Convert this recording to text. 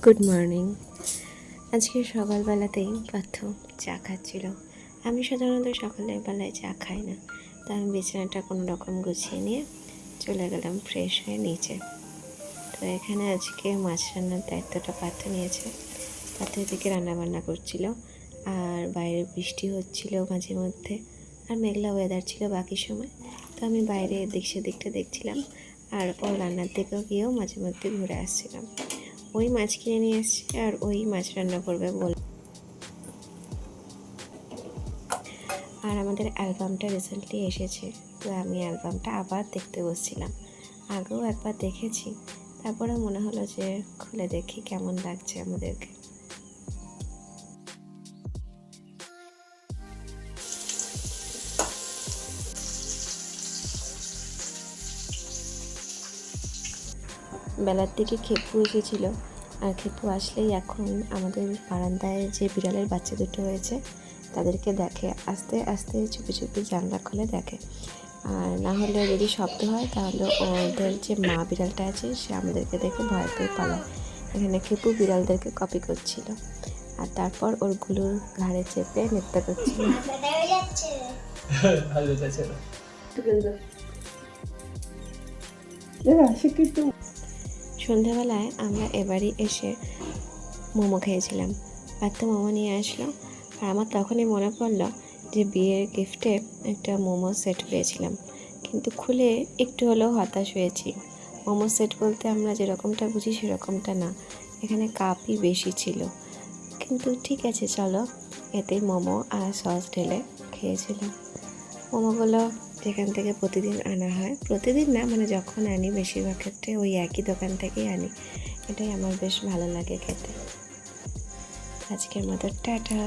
Good morning. আজকে সকালবেলাতেই পার্থ চা খাচ্ছিল। আমি সাধারণত সকালের বেলায় চা খাই না, তাই আমি বিছানাটা কোনো রকম গুছিয়ে নিয়ে চলে গেলাম ফ্রেশ হয়ে নিচে। তো এখানে আজকে মাছ রান্নার দায়িত্বটা পার্থ নিয়েছে। পার্থ এদিকে রান্নাবান্না করছিল, আর বাইরে বৃষ্টি হচ্ছিল মাঝে মধ্যে, আর মেঘলা ওয়েদার ছিল বাকি সময়। তো আমি বাইরে এদিক সেদিকটা দেখছিলাম, আর ওর রান্নার দিকেও গিয়েও মাঝে মধ্যে ঘুরে আসছিলাম। ওই মাছ কিনে নিয়ে এসছে আর ওই মাছ রান্না করবে বল। আর আমাদের অ্যালবামটা রিসেন্টলি এসেছে, তো আমি অ্যালবামটা আবার দেখতে বসছিলাম। আগেও একবার দেখেছি, তারপরে মনে হলো যে খুলে দেখি কেমন লাগছে আমাদেরকে। বেলার দিকে খেপু এসেছিল, আর খেপু আসলেই এখন আমাদের বারান্দায় যে বিড়ালের বাচ্চা দুটো হয়েছে তাদেরকে দেখে, আস্তে আস্তে চুপি চুপি জানলা খুলে দেখে। আর না হলে যদি শব্দ হয় তাহলে ওদের যে মা বিড়ালটা আছে সে আমাদেরকে দেখে ভয় পেয়ে পালায়। এখানে খেপু বিড়ালদেরকে কপি করছিল, আর তারপর ওর গুলোর ঘাড়ে চেপে নৃত্য করছিল। সন্ধ্যাবেলায় আমরা এবারই এসে মোমো খেয়েছিলাম। পার্থ মোমো নিয়ে আসলো, আর আমার তখনই মনে পড়লো যে বিয়ের গিফটে একটা মোমো সেট পেয়েছিলাম, কিন্তু খুলে একটু হলেও হতাশ হয়েছি। মোমো সেট বলতে আমরা যেরকমটা বুঝি সেরকমটা না, এখানে কাপই বেশি ছিল। কিন্তু ঠিক আছে, চলো, এতে মোমো আর সস ঢেলে খেয়েছিলাম। মোমোগুলো যেখান থেকে প্রতিদিন আনা হয়, প্রতিদিন না মানে যখন আনি বেশিরভাগ ক্ষেত্রে ওই একই দোকান থেকেই আনি, এটাই আমার বেশ ভালো লাগে খেতে। আজকের মতো টাটা।